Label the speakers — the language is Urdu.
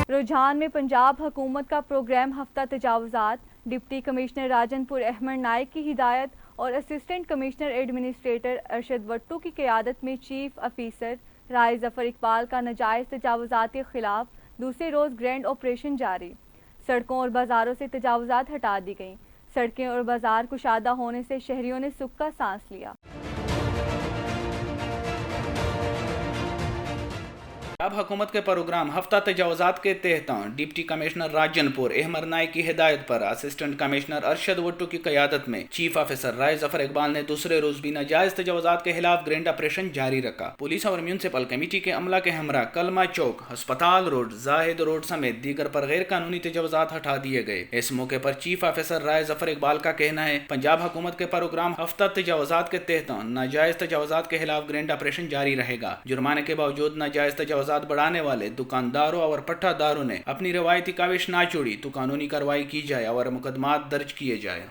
Speaker 1: رجحان میں پنجاب حکومت کا پروگرام ہفتہ تجاوزات، ڈپٹی کمشنر راجن پور احمد نائک کی ہدایت اور اسسٹنٹ کمشنر ایڈمنسٹریٹر ارشد وٹو کی قیادت میں چیف افیسر رائے ظفر اقبال کا ناجائز تجاوزات کے خلاف دوسرے روز گرینڈ آپریشن جاری۔ سڑکوں اور بازاروں سے تجاوزات ہٹا دی گئیں۔ سڑکیں اور بازار کشادہ ہونے سے شہریوں نے سکھ کا سانس لیا۔
Speaker 2: اب حکومت کے پروگرام ہفتہ تجاوزات کے تحت ڈپٹی کمشنر راجن پور احمد نائک کی ہدایت پر اسسٹنٹ کمشنر ارشد وٹو کی قیادت میں چیف آفیسر رائے ظفر اقبال نے دوسرے روز بھی ناجائز تجاوزات کے خلاف گرینڈ آپریشن جاری رکھا۔ پولیس اور میونسپل کمیٹی کے عملہ کے ہمراہ کلمہ چوک، ہسپتال روڈ، زاہد روڈ سمیت دیگر پر غیر قانونی تجاوزات ہٹا دیے گئے۔ اس موقع پر چیف آفیسر رائے ظفر اقبال کا کہنا ہے، پنجاب حکومت کے پروگرام ہفتہ تجاوزات کے تحت ناجائز تجاوزات کے خلاف گرینڈ آپریشن جاری رہے گا۔ جرمانے کے باوجود ناجائز تجاوزات بڑھانے والے دکانداروں اور پٹھہ داروں نے اپنی روایتی کاوش نہ چھوڑی تو قانونی کارروائی کی جائے اور مقدمات درج کیے جائے۔